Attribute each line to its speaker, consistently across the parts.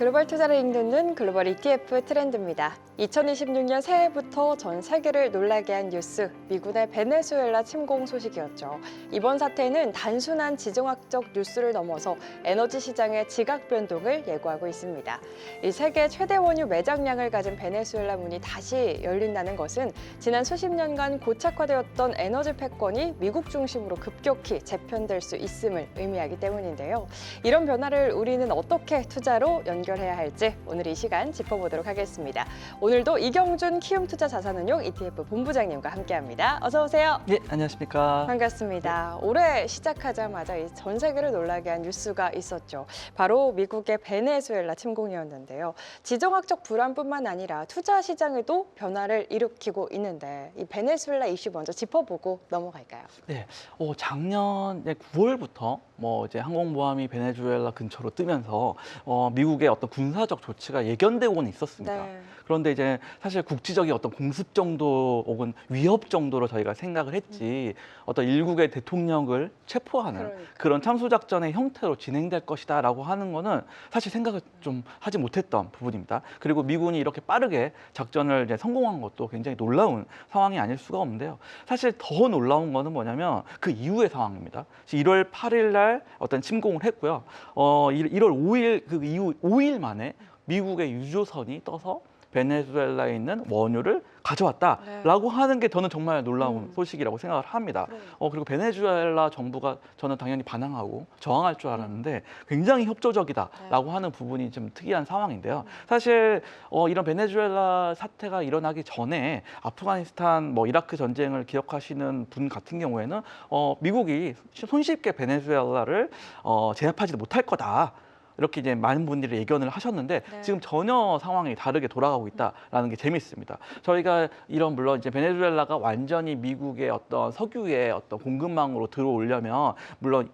Speaker 1: 글로벌 투자를 이끄는 글로벌 ETF 트렌드입니다. 2026년 새해부터 전 세계를 놀라게 한 뉴스, 미군의 베네수엘라 침공 소식이었죠. 이번 사태는 단순한 지정학적 뉴스를 넘어서 에너지 시장의 지각 변동을 예고하고 있습니다. 이 세계 최대 원유 매장량을 가진 베네수엘라 문이 다시 열린다는 것은 지난 수십 년간 고착화되었던 에너지 패권이 미국 중심으로 급격히 재편될 수 있음을 의미하기 때문인데요. 이런 변화를 우리는 어떻게 투자로 연결해야 할지 오늘 이 시간 짚어보도록 하겠습니다. 오늘도 이경준 키움투자자산운용 ETF 본부장님과 함께합니다. 어서 오세요.
Speaker 2: 예, 안녕하십니까.
Speaker 1: 반갑습니다. 올해 시작하자마자 전 세계를 놀라게 한 뉴스가 있었죠. 바로 미국의 베네수엘라 침공이었는데요. 지정학적 불안뿐만 아니라 투자 시장에도 변화를 일으키고 있는데 이 베네수엘라 이슈 먼저 짚어보고 넘어갈까요?
Speaker 2: 네, 작년 9월부터 이제 항공모함이 베네수엘라 근처로 뜨면서 미국의 어떤 군사적 조치가 예견되고는 있었습니다.
Speaker 1: 네.
Speaker 2: 그런데 이제 사실 국지적인 어떤 공습 정도 혹은 위협 정도로 저희가 생각을 했지 어떤 일국의 대통령을 체포하는 그런 참수작전의 형태로 진행될 것이다라고 하는 거는 사실 생각을 좀 하지 못했던 부분입니다. 그리고 미군이 이렇게 빠르게 작전을 이제 성공한 것도 굉장히 놀라운 상황이 아닐 수가 없는데요. 사실 더 놀라운 거는 뭐냐면 그 이후의 상황입니다. 1월 8일 날 어떤 침공을 했고요. 1월 5일 그 이후 5일 만에 미국의 유조선이 떠서 베네수엘라에 있는 원유를 가져왔다라고 하는 게 저는 정말 놀라운 소식이라고 생각을 합니다. 그리고 베네수엘라 정부가 저는 당연히 반항하고 저항할 줄 알았는데 굉장히 협조적이다라고 하는 부분이 좀 특이한 상황인데요. 사실 이런 베네수엘라 사태가 일어나기 전에 아프가니스탄, 이라크 전쟁을 기억하시는 분 같은 경우에는 미국이 손쉽게 베네수엘라를 제압하지도 못할 거다. 이렇게 이제 많은 분들이 예견을 하셨는데 지금 전혀 상황이 다르게 돌아가고 있다라는 게 재밌습니다. 저희가 물론 이제 베네수엘라가 완전히 미국의 어떤 석유의 어떤 공급망으로 들어오려면 물론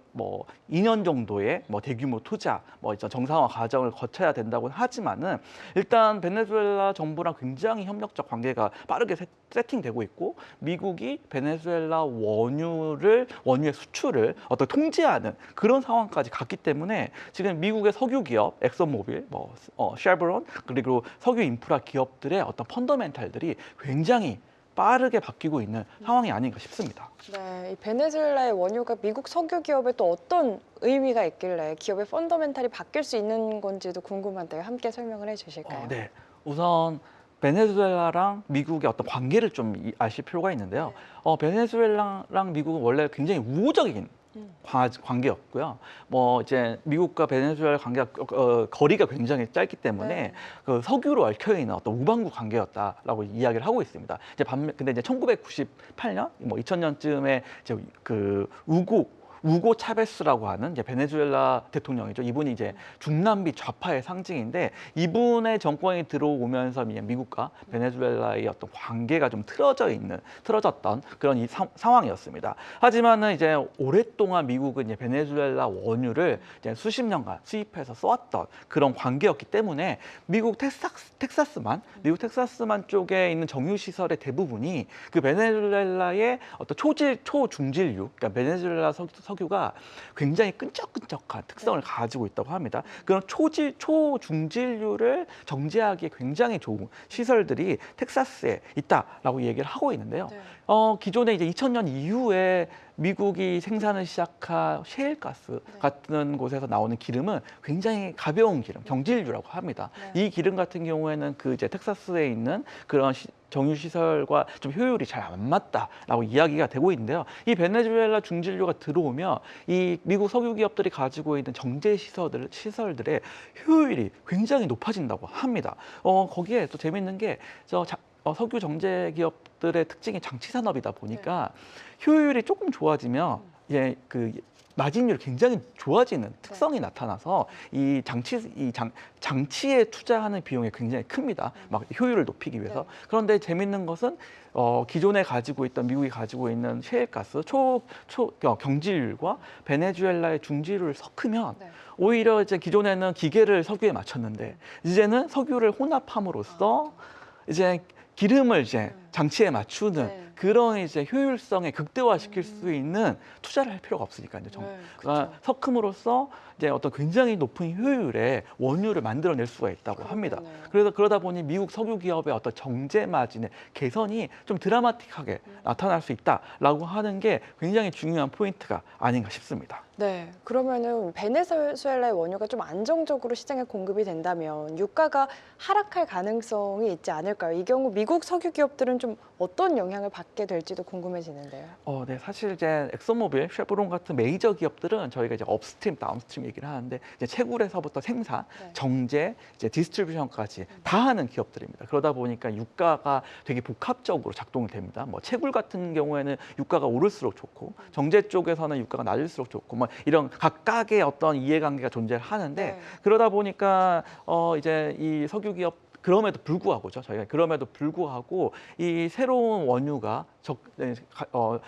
Speaker 2: 2년 정도의 대규모 투자, 정상화 과정을 거쳐야 된다고 하지만은 일단 베네수엘라 정부랑 굉장히 협력적 관계가 빠르게 세팅되고 있고 미국이 베네수엘라 원유의 수출을 통제하는 그런 상황까지 갔기 때문에 지금 미국의 석유 기업, 엑선모빌, 쉐브론 그리고 석유 인프라 기업들의 어떤 펀더멘탈들이 굉장히 빠르게 바뀌고 있는 상황이 아닌가 싶습니다.
Speaker 1: 네, 이 베네수엘라의 원유가 미국 석유 기업에 또 어떤 의미가 있길래 기업의 펀더멘탈이 바뀔 수 있는 건지도 궁금한데요. 함께 설명을 해주실까요?
Speaker 2: 네, 우선 베네수엘라랑 미국의 어떤 관계를 좀 아실 필요가 있는데요. 베네수엘라랑 미국은 원래 굉장히 우호적인 관계였고요. 이제 미국과 베네수엘라 관계가 거리가 굉장히 짧기 때문에 그 석유로 얽혀 있는 어떤 우방국 관계였다라고 이야기를 하고 있습니다. 근데 이제 1998년, 2000년쯤에 이제 그 우고 차베스라고 하는 이제 베네수엘라 대통령이죠. 이분이 이제 중남미 좌파의 상징인데 이분의 정권이 들어오면서 미국과 베네수엘라의 어떤 관계가 좀 틀어졌던 그런 상황이었습니다. 하지만은 이제 오랫동안 미국은 이제 베네수엘라 원유를 이제 수십 년간 수입해서 써왔던 그런 관계였기 때문에 미국 텍사스만 쪽에 있는 정유 시설의 대부분이 그 베네수엘라의 어떤 초중질유, 그러니까 베네수엘라 석유가 굉장히 끈적끈적한 특성을 가지고 있다고 합니다. 그런 초중질유를 정제하기에 굉장히 좋은 시설들이 텍사스에 있다라고 얘기를 하고 있는데요. 기존에 이제 2000년 이후에 미국이 생산을 시작한 셰일가스 같은 곳에서 나오는 기름은 굉장히 가벼운 기름, 경질유라고 합니다. 이 기름 같은 경우에는 그 이제 텍사스에 있는 그런 정유 시설과 좀 효율이 잘 안 맞다라고 이야기가 되고 있는데요. 이 베네수엘라 중질유가 들어오면 이 미국 석유 기업들이 가지고 있는 정제 시설들의 효율이 굉장히 높아진다고 합니다. 거기에 또 재밌는 게 석유 정제 기업들의 특징이 장치 산업이다 보니까 효율이 조금 좋아지면 그 마진율이 굉장히 좋아지는 특성이 나타나서 이 장치에 투자하는 비용이 굉장히 큽니다. 막 효율을 높이기 위해서. 그런데 재밌는 것은 기존에 미국이 가지고 있는 셰일가스 경질율과 베네수엘라의 중질유를 섞으면 오히려 이제 기존에는 기계를 석유에 맞췄는데 이제는 석유를 혼합함으로써 이제 기름을 이제 장치에 맞추는
Speaker 1: 네.
Speaker 2: 그런 이제 효율성에 극대화시킬 수 있는 투자를 할 필요가 없으니까요.
Speaker 1: 네,
Speaker 2: 그러니까
Speaker 1: 그쵸.
Speaker 2: 석금으로써 이제 어떤 굉장히 높은 효율의 원유를 만들어낼 수가 있다고 합니다.
Speaker 1: 그러겠네요.
Speaker 2: 그래서 그러다 보니 미국 석유 기업의 어떤 정제 마진의 개선이 좀 드라마틱하게 나타날 수 있다라고 하는 게 굉장히 중요한 포인트가 아닌가 싶습니다.
Speaker 1: 네, 그러면은 베네수엘라의 원유가 좀 안정적으로 시장에 공급이 된다면 유가가 하락할 가능성이 있지 않을까요? 이 경우 미국 석유 기업들은 좀 어떤 영향을 받게 될지도 궁금해지는데요.
Speaker 2: 네, 사실 이제 엑소모빌, 쉐보론 같은 메이저 기업들은 저희가 이제 업스트림, 다운스트림 얘기를 하는데 이제 채굴에서부터 생산,
Speaker 1: 네.
Speaker 2: 정제, 이제 디스트리뷰션까지 다 하는 기업들입니다. 그러다 보니까 유가가 되게 복합적으로 작동이 됩니다. 뭐 채굴 같은 경우에는 유가가 오를수록 좋고 정제 쪽에서는 유가가 낮을수록 좋고 뭐 이런 각각의 어떤 이해관계가 존재를 하는데
Speaker 1: 네.
Speaker 2: 그러다 보니까 이제 이 석유 기업 그럼에도 불구하고죠. 저희가 그럼에도 불구하고 이 새로운 원유가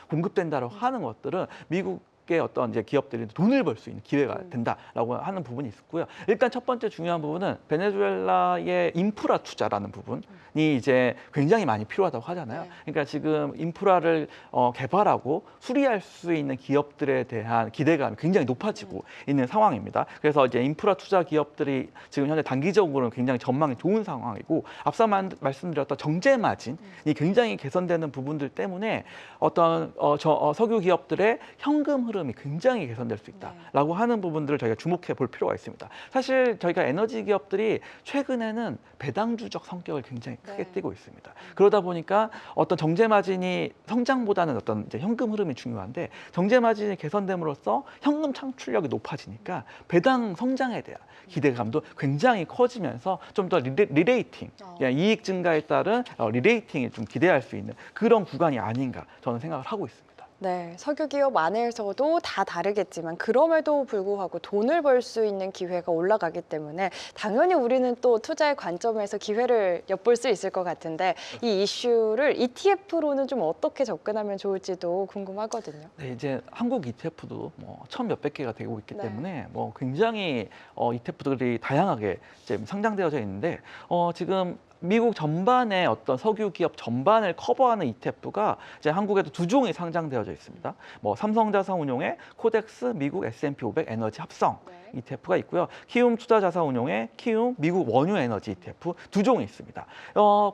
Speaker 2: 공급된다고 하는 것들은 미국의 어떤 이제 기업들이 돈을 벌 수 있는 기회가 된다라고 하는 부분이 있고요. 일단 첫 번째 중요한 부분은 베네수엘라의 인프라 투자라는 부분이 이제 굉장히 많이 필요하다고 하잖아요.
Speaker 1: 네.
Speaker 2: 그러니까 지금 인프라를 개발하고 수리할 수 있는 기업들에 대한 기대감이 굉장히 높아지고 있는 상황입니다. 그래서 이제 인프라 투자 기업들이 지금 현재 단기적으로는 굉장히 전망이 좋은 상황이고 앞서 말씀드렸던 정제 마진이 굉장히 개선되는 부분들 때문에 어떤 석유 기업들의 현금 흐름이 굉장히 개선될 수 있다라고 하는 부분들을 저희가 주목해 볼 필요가 있습니다. 사실 저희가 에너지 기업들이 최근에는 배당주적 성격을 굉장히 크게
Speaker 1: 네.
Speaker 2: 띠고 있습니다. 그러다 보니까 어떤 정제 마진이 성장보다는 어떤 이제 현금 흐름이 중요한데 정제 마진이 개선됨으로써 현금 창출력이 높아지니까 배당 성장에 대한 기대감도 굉장히 커지면서 좀 더 리레이팅, 이익 증가에 따른 리레이팅이 좀 기대할 수 있는 그런 구간이 아닌가 저는 생각을 하고 있습니다.
Speaker 1: 네, 석유 기업 안에서도 다 다르겠지만 그럼에도 불구하고 돈을 벌 수 있는 기회가 올라가기 때문에 당연히 우리는 또 투자의 관점에서 기회를 엿볼 수 있을 것 같은데 이 이슈를 ETF로는 좀 어떻게 접근하면 좋을지도 궁금하거든요.
Speaker 2: 네, 이제 한국 ETF도 뭐 천 몇백 개가 되고 있기
Speaker 1: 네.
Speaker 2: 때문에 뭐 굉장히 ETF들이 다양하게 이제 상장되어져 있는데 지금 미국 전반의 어떤 석유 기업 전반을 커버하는 ETF가 이제 한국에도 두 종이 상장되어져 있습니다. 뭐 삼성자산운용의 코덱스 미국 S&P 500 에너지 합성
Speaker 1: 네.
Speaker 2: ETF가 있고요. 키움 투자자산운용의 키움 미국 원유 에너지 ETF 두 종이 있습니다.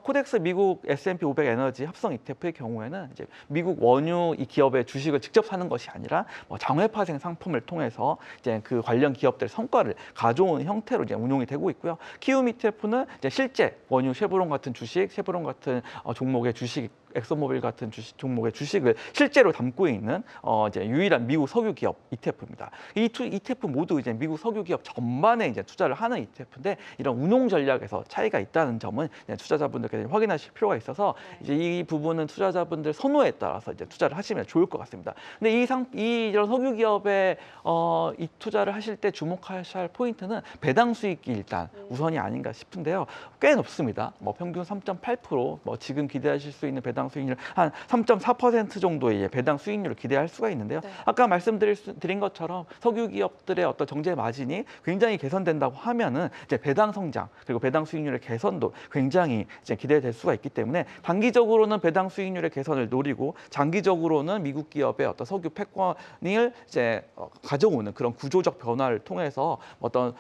Speaker 2: 코덱스 미국 S&P 500 에너지 합성 ETF의 경우에는 이제 미국 원유 이 기업의 주식을 직접 사는 것이 아니라 뭐 장외파생 상품을 통해서 이제 그 관련 기업들의 성과를 가져오는 형태로 이제 운용이 되고 있고요. 키움 ETF는 이제 실제 원유 쉐보론 같은 주식, 쉐보론 같은 종목의 주식, 엑소모빌 같은 종목의 주식을 실제로 담고 있는 이제 유일한 미국 석유 기업 ETF입니다. 이 ETF 모두 이제 미국 석유 기업 전반에 이제 투자를 하는 ETF인데 이런 운용 전략에서 차이가 있다는 점은 투자자분들께 확인하실 필요가 있어서 이제 이 부분은 투자자분들 선호에 따라서 이제 투자를 하시면 좋을 것 같습니다. 근데 이런 석유 기업에 이 투자를 하실 때 주목하셔야 할 포인트는 배당 수익이 일단 우선이 아닌가 싶은데요. 꽤 높습니다. 뭐 평균 3.8%, 뭐 지금 기대하실 수 있는 배당 수익률 한 3.4% 정도의 배당 수익률을 기대할 수가 있는데요.
Speaker 1: 네.
Speaker 2: 아까 말씀드린 것처럼 석유 기업들의 어떤 정제 마진이 굉장히 개선된다고 하면은 이제 배당 성장 그리고 배당 수익률의 개선도 굉장히 이제 기대될 수가 있기 때문에 단기적으로는 배당 수익률의 개선을 노리고 장기적으로는 미국 기업의 어떤 석유 패권을 이제 가져오는 그런 구조적 변화를 통해서 어떤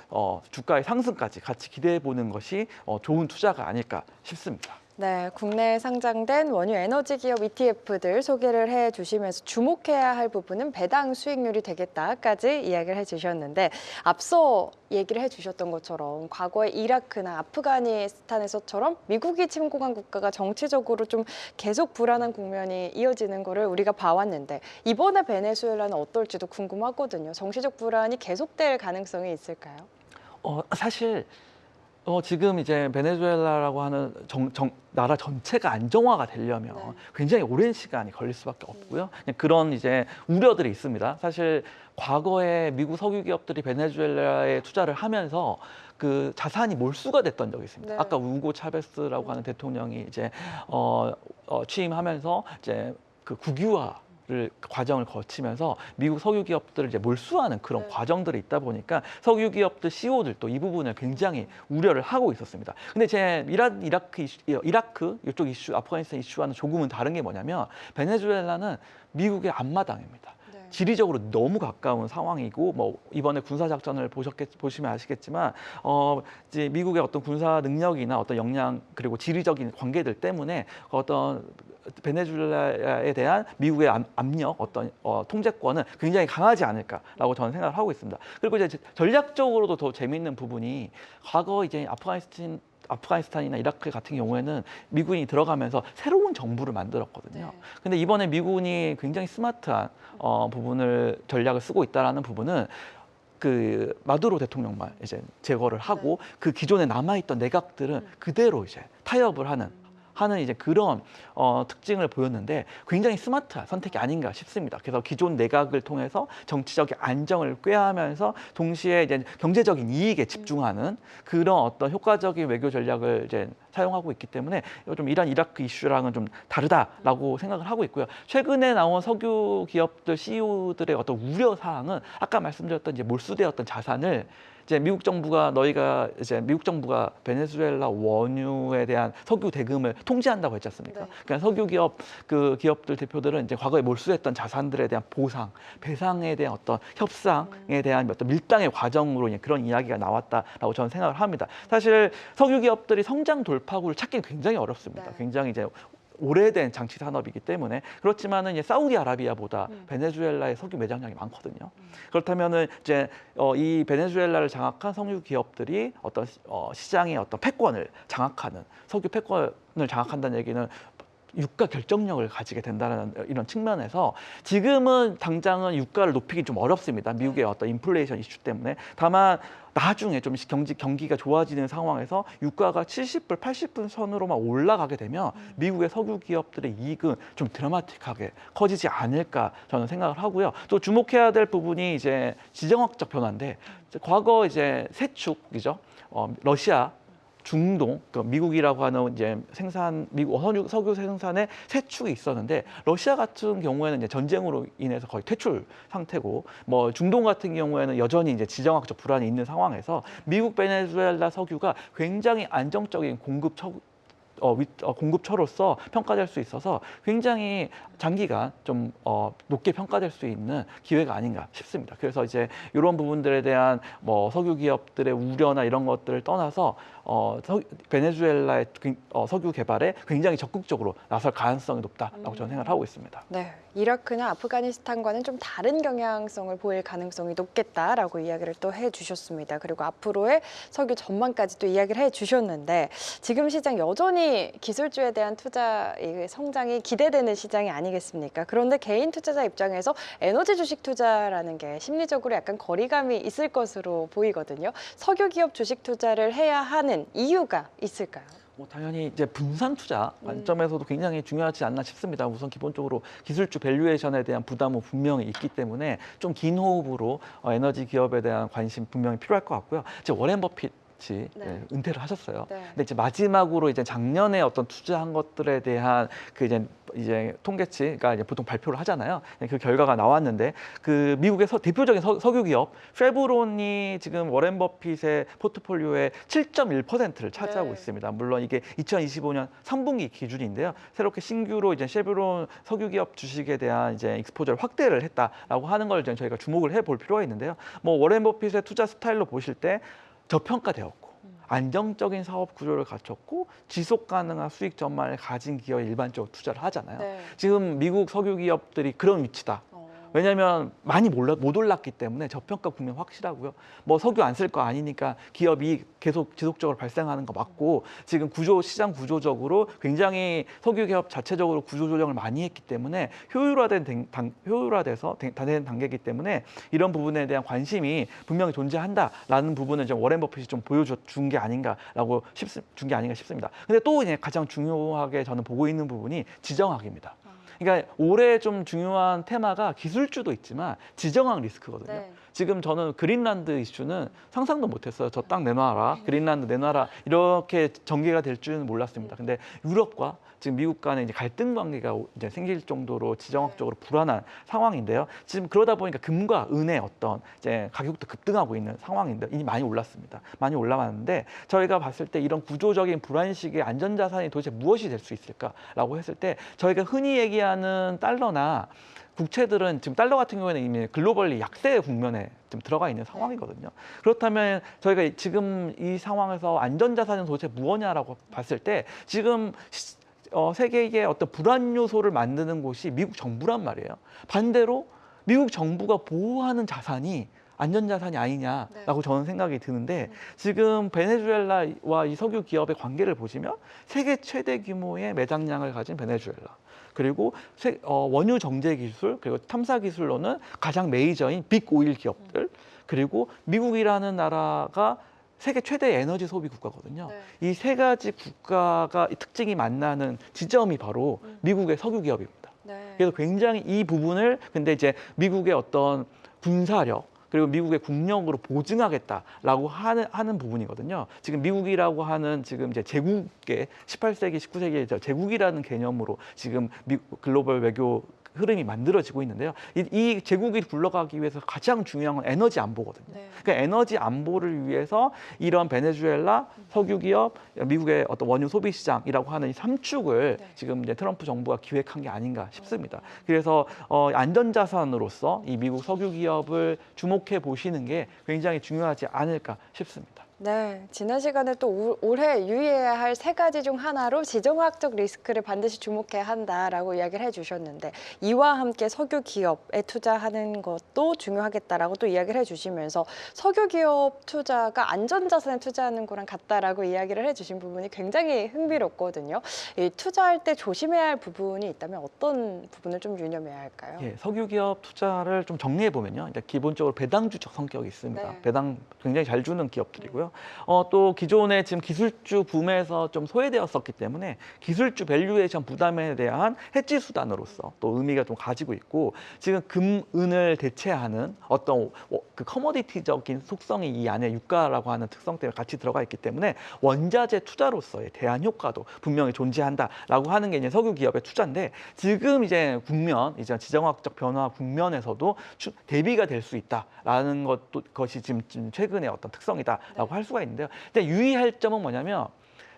Speaker 2: 주가의 상승까지 같이 기대해 보는 것이 좋은 투자가 아닐까 싶습니다.
Speaker 1: 네, 국내에 상장된 원유 에너지 기업 ETF들 소개를 해주시면서 주목해야 할 부분은 배당 수익률이 되겠다까지 이야기를 해주셨는데 앞서 얘기를 해주셨던 것처럼 과거에 이라크나 아프가니스탄에서처럼 미국이 침공한 국가가 정치적으로 좀 계속 불안한 국면이 이어지는 거를 우리가 봐왔는데 이번에 베네수엘라는 어떨지도 궁금하거든요. 정치적 불안이 계속될 가능성이 있을까요?
Speaker 2: 사실 지금 이제 베네수엘라라고 하는 나라 전체가 안정화가 되려면
Speaker 1: 네.
Speaker 2: 굉장히 오랜 시간이 걸릴 수밖에 없고요. 그런 이제 우려들이 있습니다. 사실 과거에 미국 석유 기업들이 베네수엘라에 투자를 하면서 그 자산이 몰수가 됐던 적이 있습니다.
Speaker 1: 네.
Speaker 2: 아까 우고 차베스라고 하는 대통령이 이제 취임하면서 이제 그 국유화 과정을 거치면서 미국 석유 기업들을 이제 몰수하는 그런
Speaker 1: 네.
Speaker 2: 과정들이 있다 보니까 석유 기업들 CEO들도 이 부분을 굉장히 우려를 하고 있었습니다. 근데 제 이라크 이쪽 이슈, 아프가니스탄 이슈와는 조금은 다른 게 뭐냐면 베네수엘라는 미국의 앞마당입니다.
Speaker 1: 네.
Speaker 2: 지리적으로 너무 가까운 상황이고 뭐 이번에 군사 작전을 보시면 아시겠지만 이제 미국의 어떤 군사 능력이나 어떤 역량 그리고 지리적인 관계들 때문에 어떤 베네수엘라에 대한 미국의 압력, 어떤 통제권은 굉장히 강하지 않을까라고 저는 생각을 하고 있습니다. 그리고 이제 전략적으로도 더 재미있는 부분이 과거 이제 아프가니스탄이나 이라크 같은 경우에는 미군이 들어가면서 새로운 정부를 만들었거든요.
Speaker 1: 네.
Speaker 2: 근데 이번에 미군이 굉장히 스마트한 부분을 전략을 쓰고 있다라는 부분은 그 마두로 대통령만 이제 제거를 하고 그 기존에 남아있던 내각들은 그대로 이제 타협을 하는 이제 그런 특징을 보였는데 굉장히 스마트한 선택이 아닌가 싶습니다. 그래서 기존 내각을 통해서 정치적인 안정을 꾀하면서 동시에 이제 경제적인 이익에 집중하는 그런 어떤 효과적인 외교 전략을 이제 사용하고 있기 때문에 좀 이라크 이슈랑은 좀 다르다라고 생각을 하고 있고요. 최근에 나온 석유 기업들 CEO들의 어떤 우려 사항은 아까 말씀드렸던 이제 몰수되었던 자산을 이제 미국 정부가 베네수엘라 원유에 대한 석유 대금을 통제한다고 했지 않습니까?
Speaker 1: 네.
Speaker 2: 그러니까 석유 기업들 대표들은 이제 과거에 몰수했던 자산들에 대한 보상, 배상에 대한 어떤 협상에 대한 어떤 밀당의 과정으로 그런 이야기가 나왔다라고 저는 생각을 합니다. 사실 석유 기업들이 성장 돌파구를 찾기는 굉장히 어렵습니다.
Speaker 1: 네.
Speaker 2: 굉장히 이제 오래된 장치 산업이기 때문에 그렇지만은 이제 사우디아라비아보다 베네수엘라의 석유 매장량이 많거든요. 그렇다면은 이제 이 베네수엘라를 장악한 석유 기업들이 어떤 시장의 어떤 패권을 장악하는 석유 패권을 장악한다는 얘기는 유가 결정력을 가지게 된다는 이런 측면에서 지금은 당장은 유가를 높이기 좀 어렵습니다. 미국의 어떤 인플레이션 이슈 때문에. 다만 나중에 좀 경기가 좋아지는 상황에서 유가가 70불, 80불 선으로만 올라가게 되면 미국의 석유 기업들의 이익은 좀 드라마틱하게 커지지 않을까 저는 생각을 하고요. 또 주목해야 될 부분이 이제 지정학적 변화인데 과거 이제 세 축이죠. 러시아, 중동, 미국이라고 하는 이제 미국 석유 생산의 세 축이 있었는데 러시아 같은 경우에는 이제 전쟁으로 인해서 거의 퇴출 상태고 뭐 중동 같은 경우에는 여전히 이제 지정학적 불안이 있는 상황에서 미국 베네수엘라 석유가 굉장히 안정적인 공급처로서 평가될 수 있어서 굉장히 장기간 좀 높게 평가될 수 있는 기회가 아닌가 싶습니다. 그래서 이제 이런 부분들에 대한 뭐 석유 기업들의 우려나 이런 것들을 떠나서 베네수엘라의 석유 개발에 굉장히 적극적으로 나설 가능성이 높다라고 저는 생각을 하고 있습니다.
Speaker 1: 네, 이라크나 아프가니스탄과는 좀 다른 경향성을 보일 가능성이 높겠다라고 이야기를 또 해주셨습니다. 그리고 앞으로의 석유 전망까지 또 이야기를 해주셨는데 지금 시장 여전히 기술주에 대한 투자 성장이 기대되는 시장이 아니겠습니까? 그런데 개인 투자자 입장에서 에너지 주식 투자라는 게 심리적으로 약간 거리감이 있을 것으로 보이거든요. 석유 기업 주식 투자를 해야 하는 이유가 있을까요?
Speaker 2: 뭐 당연히 이제 분산 투자 관점에서도 굉장히 중요하지 않나 싶습니다. 우선 기본적으로 기술주 밸류에이션에 대한 부담은 분명히 있기 때문에 좀 긴 호흡으로 에너지 기업에 대한 관심 분명히 필요할 것 같고요. 이제 워렌 버핏 네. 은퇴를 하셨어요.
Speaker 1: 네.
Speaker 2: 근데 이제 마지막으로 이제 작년에 어떤 투자한 것들에 대한 그 이제 통계치가 이제 보통 발표를 하잖아요. 그 결과가 나왔는데 그 미국의 대표적인 석유 기업 쉐브론이 지금 워렌 버핏의 포트폴리오의 7.1%를 차지하고
Speaker 1: 네.
Speaker 2: 있습니다. 물론 이게 2025년 3분기 기준인데요. 새롭게 신규로 이제 쉐브론 석유 기업 주식에 대한 이제 익스포저를 확대를 했다라고 하는 걸 저희가 주목을 해볼 필요가 있는데요. 뭐 워렌 버핏의 투자 스타일로 보실 때 저평가되었고 안정적인 사업 구조를 갖췄고 지속 가능한 수익 전망을 가진 기업에 일반적으로 투자를 하잖아요.
Speaker 1: 네.
Speaker 2: 지금 미국 석유 기업들이 그런 위치다. 왜냐하면 많이 못 올랐기 때문에 저평가 국면 확실하고요. 뭐 석유 안 쓸 거 아니니까 기업이 계속 지속적으로 발생하는 거 맞고 지금 시장 구조적으로 굉장히 석유 기업 자체적으로 구조 조정을 많이 했기 때문에 효율화돼서 된 단계이기 때문에 이런 부분에 대한 관심이 분명히 존재한다라는 부분을 좀 워렌 버핏이 좀 보여준 게 아닌가라고 싶습니다. 근데 또 이제 가장 중요하게 저는 보고 있는 부분이 지정학입니다. 그러니까 올해 좀 중요한 테마가 기술주도 있지만 지정학 리스크거든요.
Speaker 1: 네.
Speaker 2: 지금 저는 그린란드 이슈는 상상도 못했어요. 저 땅 내놔라, 그린란드 내놔라 이렇게 전개가 될 줄은 몰랐습니다. 근데 유럽과 지금 미국 간에 이제 갈등 관계가 이제 생길 정도로 지정학적으로 불안한 상황인데요. 지금 그러다 보니까 금과 은의 어떤 이제 가격도 급등하고 있는 상황인데 이미 많이 올랐습니다. 많이 올라왔는데 저희가 봤을 때 이런 구조적인 불안식의 안전자산이 도대체 무엇이 될 수 있을까라고 했을 때 저희가 흔히 얘기하는 달러나 국채들은 지금 달러 같은 경우에는 이미 글로벌리 약세 국면에 좀 들어가 있는 상황이거든요. 그렇다면 저희가 지금 이 상황에서 안전자산은 도대체 무엇냐라고 봤을 때 지금 세계의 어떤 불안 요소를 만드는 곳이 미국 정부란 말이에요. 반대로 미국 정부가 보호하는 자산이 안전자산이 아니냐라고 저는 생각이 드는데 지금 베네수엘라와 이 석유 기업의 관계를 보시면 세계 최대 규모의 매장량을 가진 베네수엘라 그리고 원유 정제 기술 그리고 탐사 기술로는 가장 메이저인 빅 오일 기업들 그리고 미국이라는 나라가 세계 최대 에너지 소비 국가거든요. 이 세 가지 국가가 특징이 만나는 지점이 바로 미국의 석유 기업입니다. 그래서 굉장히 이 부분을 근데 이제 미국의 어떤 군사력 그리고 미국의 국력으로 보증하겠다라고 하는 부분이거든요. 지금 미국이라고 하는 지금 이제 제국의 18세기, 19세기의 제국이라는 개념으로 지금 글로벌 외교 흐름이 만들어지고 있는데요. 이 제국이 굴러가기 위해서 가장 중요한 건 에너지 안보거든요. 그러니까 에너지 안보를 위해서 이런 베네수엘라, 석유 기업, 미국의 어떤 원유 소비 시장이라고 하는 이 3축을 지금 이제 트럼프 정부가 기획한 게 아닌가 싶습니다. 그래서 안전자산으로서 이 미국 석유 기업을 주목해 보시는 게 굉장히 중요하지 않을까 싶습니다.
Speaker 1: 네, 지난 시간에 또 올해 유의해야 할 세 가지 중 하나로 지정학적 리스크를 반드시 주목해야 한다라고 이야기를 해주셨는데 이와 함께 석유 기업에 투자하는 것도 중요하겠다라고 또 이야기를 해주시면서 석유 기업 투자가 안전자산에 투자하는 거랑 같다라고 이야기를 해주신 부분이 굉장히 흥미롭거든요. 이 투자할 때 조심해야 할 부분이 있다면 어떤 부분을 좀 유념해야 할까요?
Speaker 2: 예, 석유 기업 투자를 좀 정리해 보면요, 일단 기본적으로 배당주적 성격이 있습니다.
Speaker 1: 네.
Speaker 2: 배당 굉장히 잘 주는 기업들이고요. 또 기존에 지금 기술주 붐에서 좀 소외되었었기 때문에 기술주 밸류에이션 부담에 대한 해지 수단으로서 또 의미가 좀 가지고 있고 지금 금, 은을 대체하는 어떤 그 커머디티적인 속성이 이 안에 유가라고 하는 특성 때문에 같이 들어가 있기 때문에 원자재 투자로서의 대안 효과도 분명히 존재한다라고 하는 게 이제 석유 기업의 투자인데 지금 이제 국면, 이제 지정학적 변화 국면에서도 대비가 될 수 있다라는 것이 지금 최근의 어떤 특성이다라고 할 수가 있는데요. 근데 유의할 점은 뭐냐면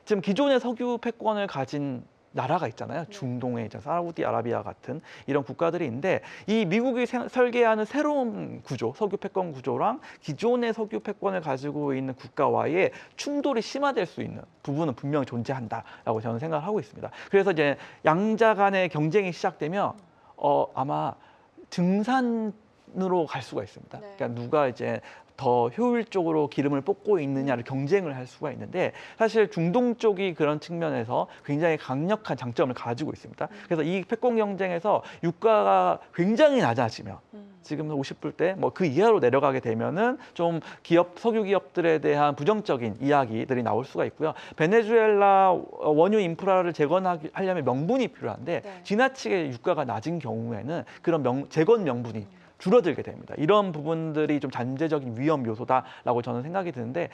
Speaker 2: 지금 기존의 석유 패권을 가진 나라가 있잖아요. 중동의 이제 사우디아라비아 같은 이런 국가들이 있는데 이 미국이 설계하는 새로운 구조, 석유 패권 구조랑 기존의 석유 패권을 가지고 있는 국가와의 충돌이 심화될 수 있는 부분은 분명히 존재한다라고 저는 생각을 하고 있습니다. 그래서 이제 양자 간의 경쟁이 시작되면 아마 증산으로 갈 수가 있습니다. 그러니까 누가 이제 더 효율적으로 기름을 뽑고 있느냐를 경쟁을 할 수가 있는데 사실 중동 쪽이 그런 측면에서 굉장히 강력한 장점을 가지고 있습니다. 그래서 이 패권 경쟁에서 유가가 굉장히 낮아지면 지금 50불대 뭐 그 이하로 내려가게 되면은 좀 석유 기업들에 대한 부정적인 이야기들이 나올 수가 있고요. 베네수엘라 원유 인프라를 재건하려면 명분이 필요한데 지나치게 유가가 낮은 경우에는 그런 재건 명분이 줄어들게 됩니다. 이런 부분들이 좀 잠재적인 위험 요소다라고 저는 생각이 드는데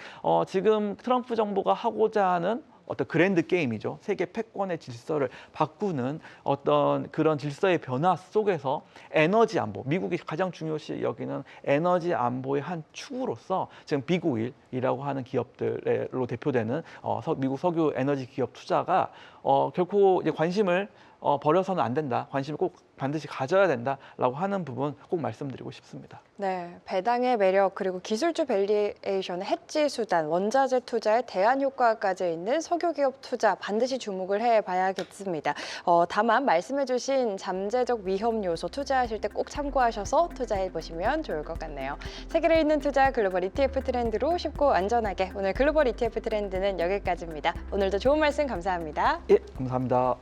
Speaker 2: 지금 트럼프 정부가 하고자 하는 어떤 그랜드 게임이죠. 세계 패권의 질서를 바꾸는 어떤 그런 질서의 변화 속에서 에너지 안보, 미국이 가장 중요시 여기는 에너지 안보의 한 축으로서 지금 빅오일이라고 하는 기업들로 대표되는 미국 석유 에너지 기업 투자가 결코 이제 관심을 버려서는 안 된다. 관심을 꼭 반드시 가져야 된다라고 하는 부분 꼭 말씀드리고 싶습니다.
Speaker 1: 네, 배당의 매력 그리고 기술주 밸리에이션의 해지 수단, 원자재 투자의 대안 효과까지 있는 석유 기업 투자 반드시 주목을 해봐야겠습니다. 다만 말씀해주신 잠재적 위험 요소 투자하실 때 꼭 참고하셔서 투자해 보시면 좋을 것 같네요. 세계를 잇는 투자 글로벌 ETF 트렌드로 쉽고 안전하게 오늘 글로벌 ETF 트렌드는 여기까지입니다. 오늘도 좋은 말씀 감사합니다.
Speaker 2: 예, 감사합니다.